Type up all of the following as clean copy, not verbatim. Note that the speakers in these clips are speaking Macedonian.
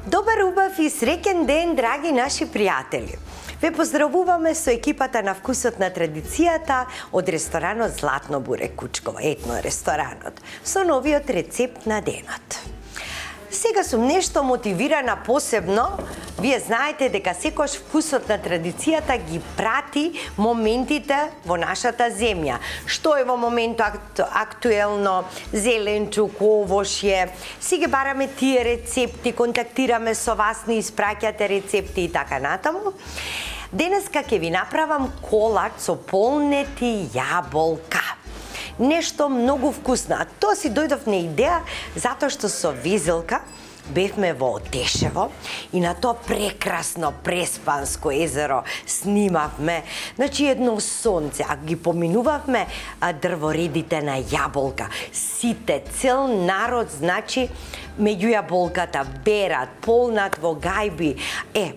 Добар, убав и среќен ден, драги наши пријатели! Ве поздравуваме со екипата на Вкусот на традицијата од ресторанот Златно буре Кучково, етно ресторанот, со новиот рецепт на денот. Сега сум нешто мотивирана посебно. Вие знаете дека секојаш Вкусот на традицијата ги прати моментите во нашата земја. Што е во моментот актуелно, зеленчук, овошје. Си ги бараме тие рецепти, контактираме со вас, ни испраќате рецепти и така натаму. Денеска ќе ви направам колач со полнети јаболка. Нешто многу вкусно. А тоа си дојдов на идеја затоа што со Везелка бевме во Тешево и на тоа прекрасно преспанско езеро снимавме. Значи едно сонце, а ги поминувавме дрворедите на јаболка. Сите, цел народ, значи, меѓу јаболката берат, полнат во гајби.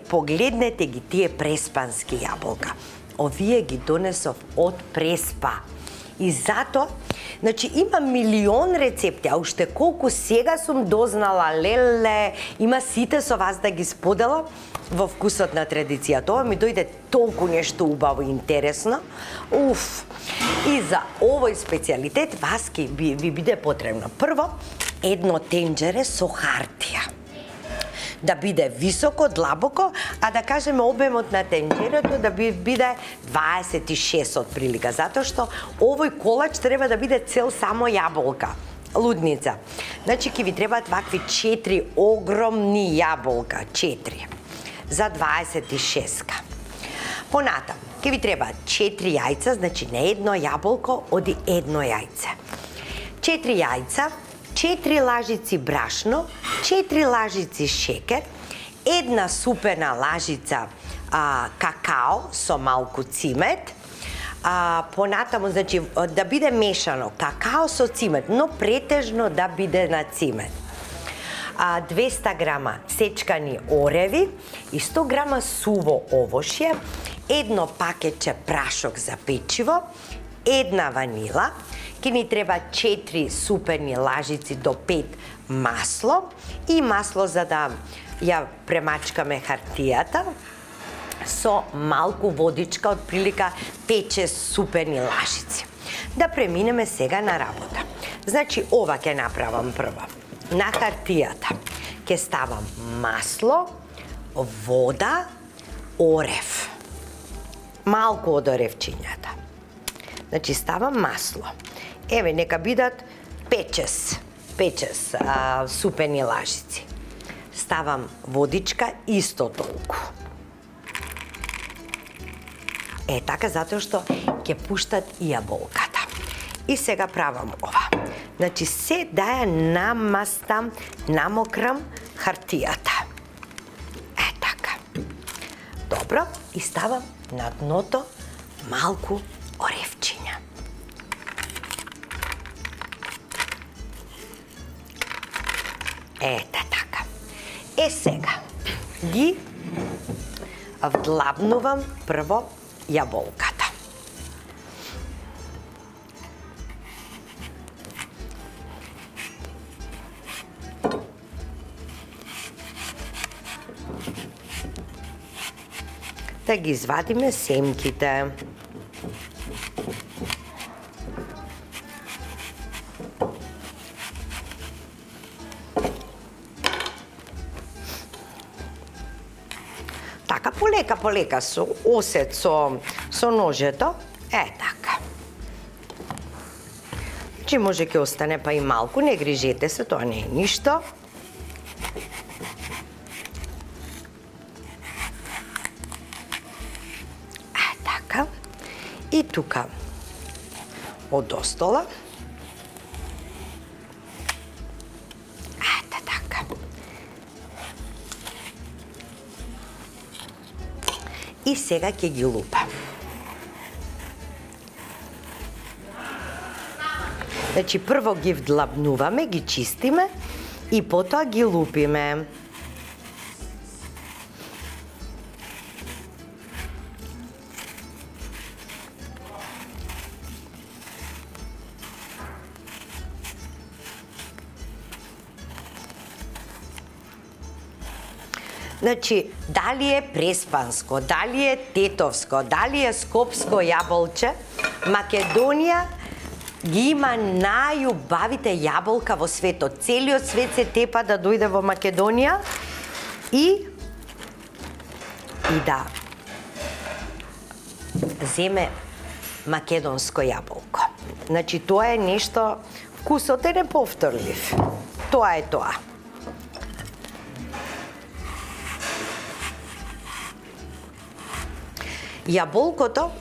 Погледнете ги тие преспански јаболка. Овие ги донесов од Преспа. И затоа, значи, има милион рецепти, а уште колку сега сум дознала, леле, има сите со вас да ги споделам во Вкусот на традиција. Тоа ми дојде толку нешто убаво и интересно. И за овој специјалитет вас ви биде потребно. Прво, едно тенџере со хартија. Да биде високо, длабоко, а да кажеме обемот на тенџерето да биде 26 од прилика, затоа што овој колач треба да биде цел само јаболка. Лудница. Значи ќе ви требаат вакви 4 огромни јаболка, 4 за 26-ка. Понатаму ќе ви требаат 4 јајца, значи на едно јаболко оди едно јајце. 4 јајца, 4 лажици брашно, 4 лажици шекер, една супена лажица какао со малку цимет, понатаму, значи, да биде мешано какао со цимет, но претежно да биде на цимет. 200 грама сечкани ореви и 100 грама суво овошје, едно пакетче прашок за печиво, една ванила, ќе ни треба 4 супени лажици до 5 масло и масло за да ја премачкаме хартијата со малку водичка, од прилика 5-6 супени лажици. Да преминеме сега на работа. Значи, ова ќе направам прво. На хартијата ќе ставам масло, вода, орев. Малку од оревчињата. Значи, ставам масло. Еве, нека бидат 5-6 супени лажици. Ставам водичка исто толку. Така, затоа што ќе пуштат и јаболката. И сега правам ова. Значи, се да ја намастам, намокрам хартијата. Така. Добро, и ставам на дното малку оревчиња. Така. Сега ги вдлабнувам прво јаболката. Да ги извадиме семките. Така, полека со осет, со ножето. Така. Че може ќе остане па и малку, не грижете се, тоа не е ништо. Така. И тука од остола. Така. И сега ќе ги лупам. Значи, прво ги вдлабнуваме, ги чистиме и потоа ги лупиме. Значи, дали е преспанско, дали е тетовско, дали е скопско јаболче, Македонија ги има најубавите јаболка во светот. Целиот свет се тепа да дојде во Македонија и да земе македонско јаболко. Значи, тоа е нешто, вкусот е неповторлив. Тоа е тоа. Јаболкото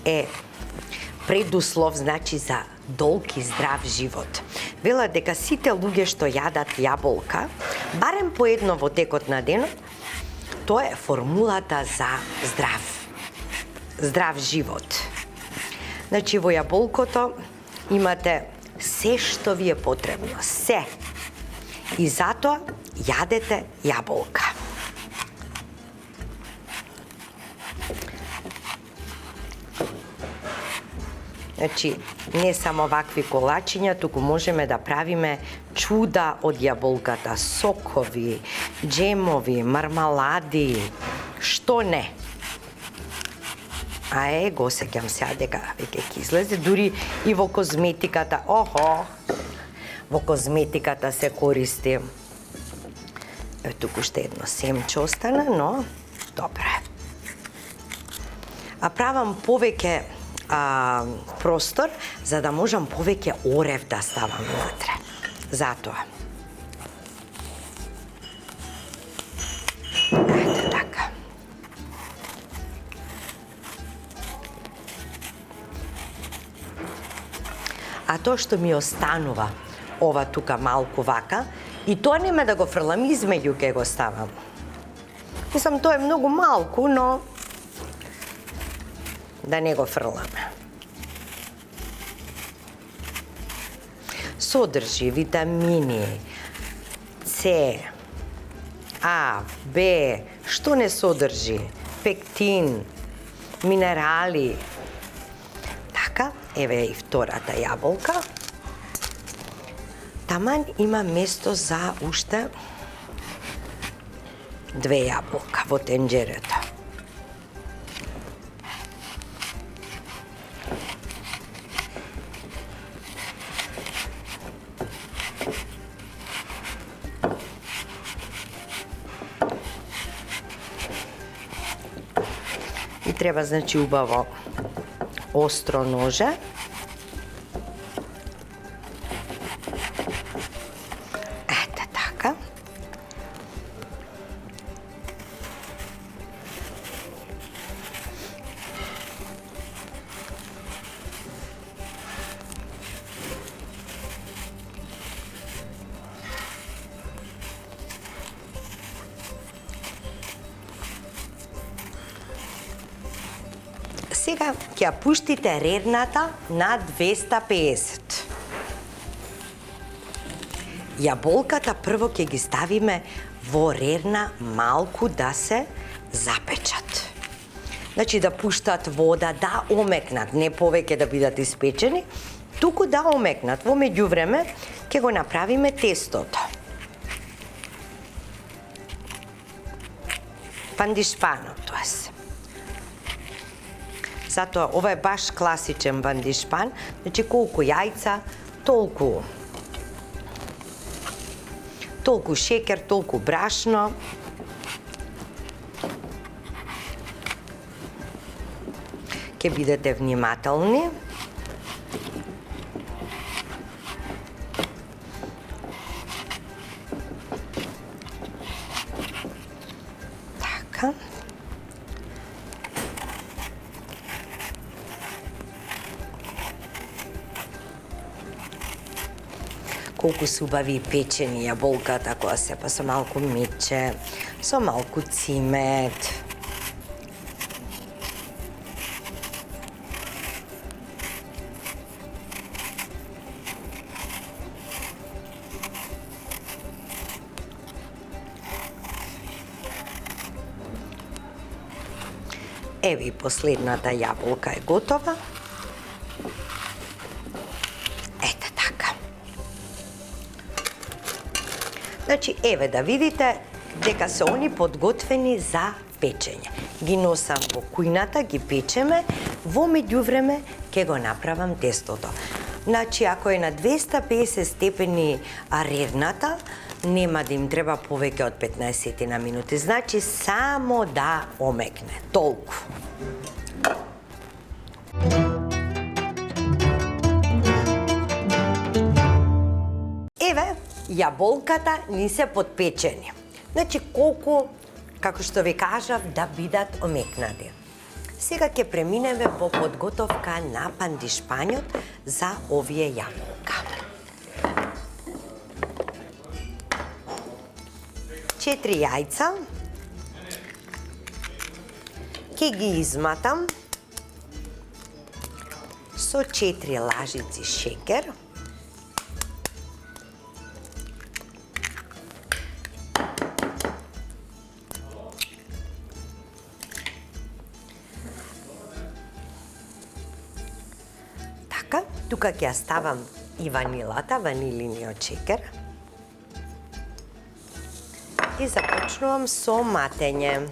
е предуслов, значи, за долг и здрав живот. Велат дека сите луѓе што јадат јаболка, барем по едно во текот на денот, тоа е формулата за здрав живот. Значи, во јаболкото имате се што ви е потребно, се. И затоа јадете јаболка. Значи, не само вакви колачиња, туку можеме да правиме чуда од јаболката, сокови, джемови, мармалади, што не. Го сеќам сега дека веќе ќе излезе, дури и во козметиката. Во козметиката се користи. Туку уште едно семче остана, но добре. Правам повеќе простор, за да можам повеќе орев да ставам внатре. Затоа. Ето така. А тоа што ми останува, ова тука малку вака, и тоа нема да го фрлам, измеѓу ке го ставам. Мислам, тоа е многу малку, но да не го фрламе. Содржи витамини, С, А, Б, што не содржи? Пектин, минерали. Така, еве и втората јаболка. Таман има место за уште 2 јаболка во тенџерето. И треба, значи, убаво остро ноже. Ете така. Сега ќе ја пуштите рерната на 250. Јаболката прво ќе ги ставиме во рерна малку да се запечат. Значи да пуштат вода, да омекнат, не повеќе да бидат испечени, туку да омекнат. Во меѓувреме ќе го направиме тестото. Пандишпано, тоест. Затоа ова е баш класичен пандишпан, значи колку јајца, толку шекер, толку брашно. Ќе бидете внимателни. Така. Колку се убави печени јаболката кога се па со малку мече, со малку цимет. Еве и последната јаболка е готова. Ете така. Значи, еве да видите, дека се они подготвени за печење. Ги носам во кујната, ги печеме, во меѓувреме ќе го направам тестото. Значи, ако е на 250 степени редната, нема да им треба повеќе од 15 на минути. Значи, само да омекне. Толку. Еве, јаболката ни се подпечени. Значи, колку, како што ви кажав, да бидат омекнати. Сега ќе преминеме во подготовка на пандишпањот за овие јаболка. 4 јајца. Ќе ги изматам со 4 лажици шекер. Тука ќе ја ставам и ванилата, ванилиниот шекер. И започнувам со матење.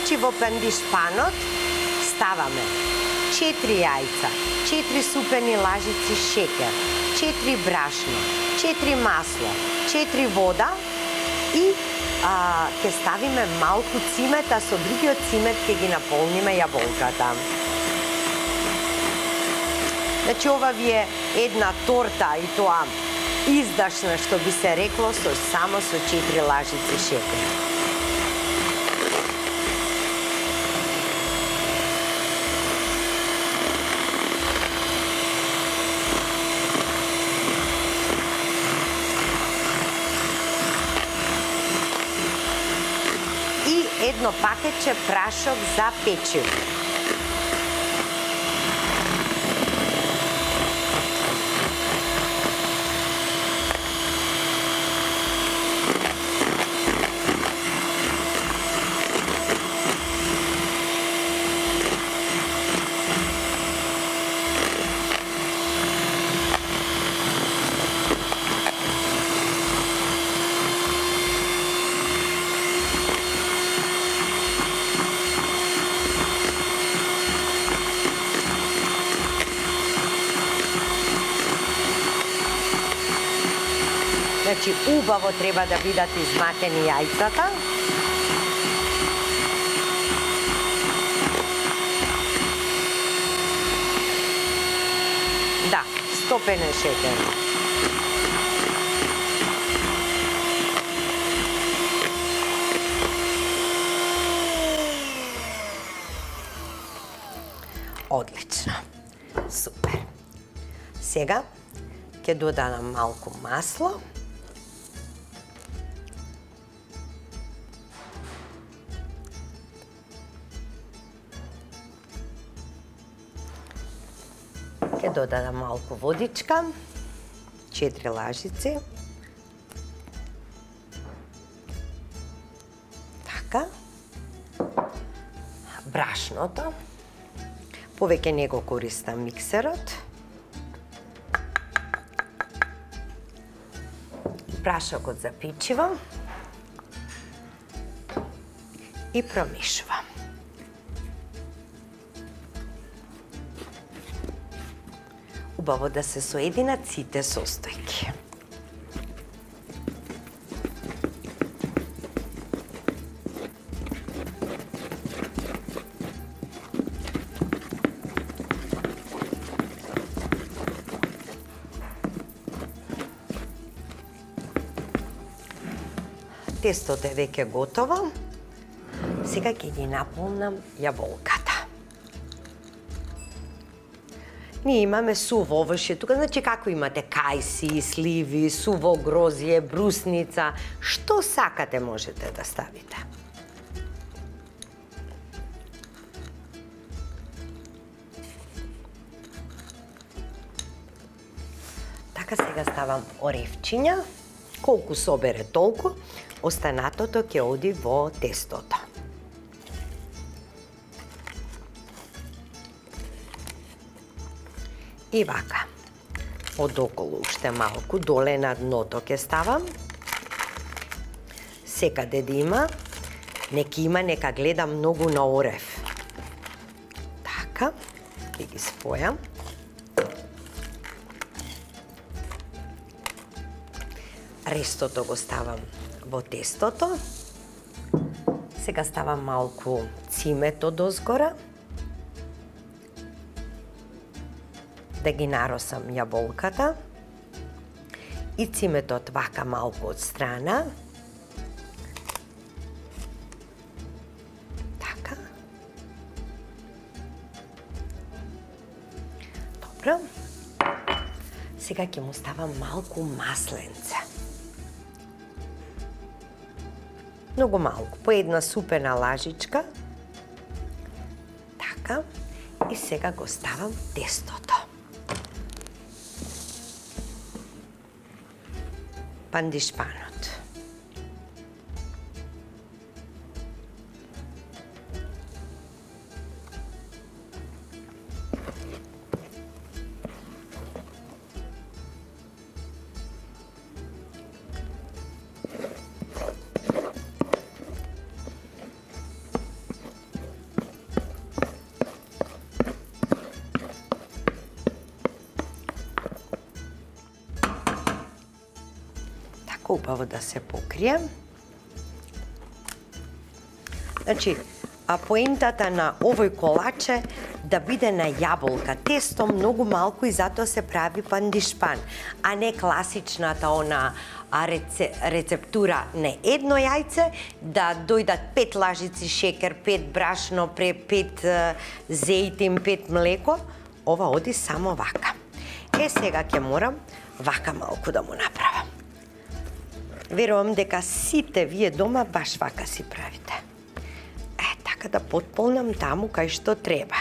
Значи, во пандишпанот ставаме 4 јајца, 4 супени лажици шекер, 4 брашно, 4 масло, 4 вода и ќе ставиме малку цимет, а со другиот цимет ќе ги наполниме јаболката. Значи, ова ви е една торта и тоа издашна, што би се рекло, само со 4 лажици шекер. Едно пакетче прашок за печиво. Значи, убаво треба да бидат изматени јајцата. Да, стопен е шекер. Одлично. Супер. Сега ќе додадам малку масло. Ќе додадам малку водичка, 4 лажици. Така. Брашното. Повеќе не го користам миксерот. Прашокот за печиво. И промешувам. Убаво да се соединат сите состојки. Тестото е веќе готово. Сега ќе ги наполнам јаболката. Ние имаме суво овошје тука, значи како имате кајси, сливи, суво грозје, брусница, што сакате можете да ставите. Така сега ставам оревчиња, колку собере толку, останатото ќе оди во тестото. И вака, одоколу уште малку, доле на дното ќе ставам. Секаде да има, нека гледа многу на орев. Така, ќе ги спојам. Рестото го ставам во тестото. Сега ставам малку цимето дозгора. Да ги наросам јаболката и цимето вака малку од страна. Така. Добро. Сега ќе му ставам малку масленце. Многу малку, по една супена лажичка. Така. И сега го ставам тестото. Пандишпанот. Убаво да се покрие. Значи, поентата на овој колач е да биде на јаболка. Тесто многу малку и затоа се прави пандишпан, а не класичната рецептура на едно јајце, да дојдат 5 лажици шекер, 5 брашно, 5 зејтин, 5 млеко. Ова оди само вака. Сега ќе морам вака малку да му направам. Верувам дека сите вие дома баш вака си правите. Така да потполнам таму кај што треба.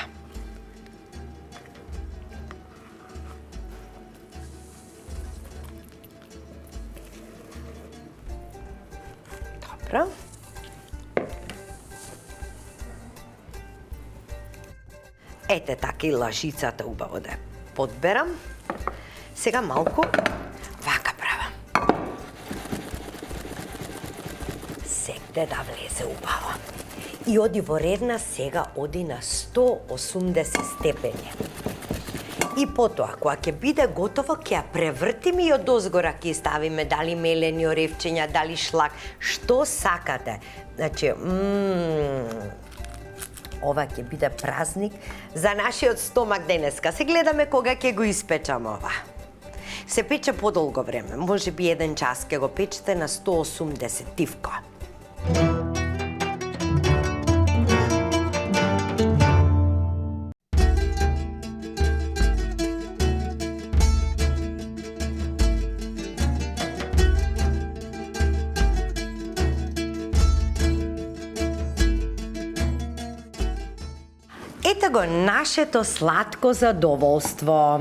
Добро. Ете така и лажицата убаво да ја подберам. Сега малку вака правам. Секде да влезе убаво. И оди во редна, сега оди на 180 степени. И потоа, кога ќе биде готово, ќе ја превртиме и од озгора ќе ставиме дали мелени оревчиња, дали шлак, што сакате. Значи, ова ќе биде празник за нашиот стомак денеска. Се гледаме кога ќе го испечам ова. Се пече подолго време, може би 1 час ќе го печете на 180 тивко. Ете го нашето сладко задоволство.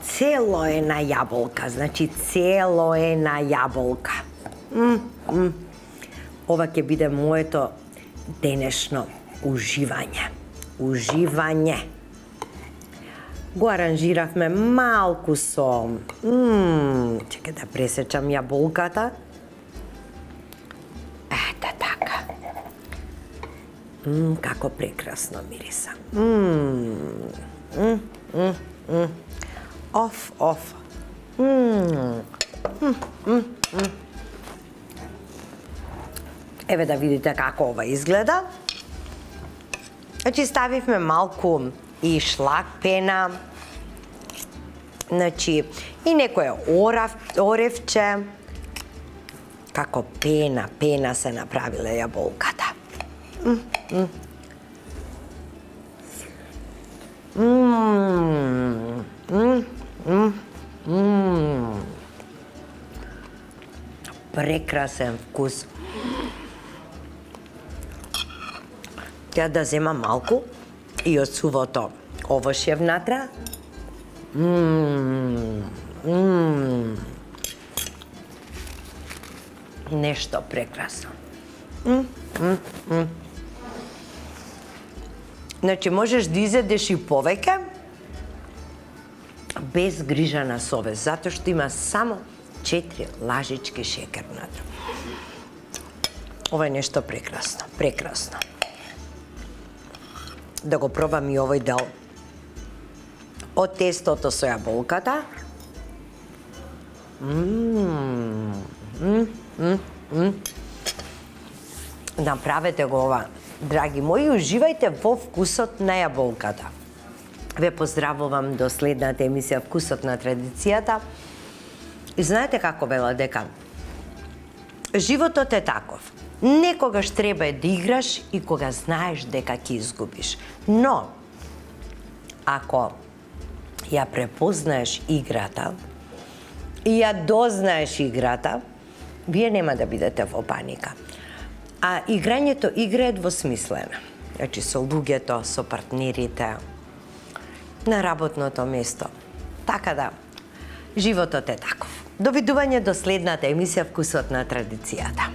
Цело е на јаболка, значи цело е на јаболка. Ова ќе биде моето денешно уживање. Уживање. Го аранжиравме малку со... Чекај да пресечам јаболката. Ете така. Како прекрасно мириса. Еве да видите како ова изгледа. Значи ставивме малку и шлак пена. Значи и некое оревче. Како пена се направиле јаболката. Прекрасен вкус. Ја да земам малку и од сувото овошје внатре. Нешто прекрасно. Значи, можеш да изедеш и повеќе без грижа на совест, затоа што има само 4 лажички шекер внатре. Ова е нешто прекрасно, прекрасно. Да го пробам и овој дел од тестото со јаболката. Направете го ова, драги мои, уживајте во вкусот на јаболката. Ве поздравувам до следната емисија Вкусот на традицијата. И знаете како вела дека животот е таков. Некогаш треба да играш и кога знаеш дека ќе изгубиш. Но, ако ја препознаеш играта и ја дознаеш играта, вие нема да бидете во паника. А играњето игра е двосмислена. Значи со луѓето, со партнерите, на работното место. Така да, животот е таков. Довидување до следната емисија Вкусот на традицијата.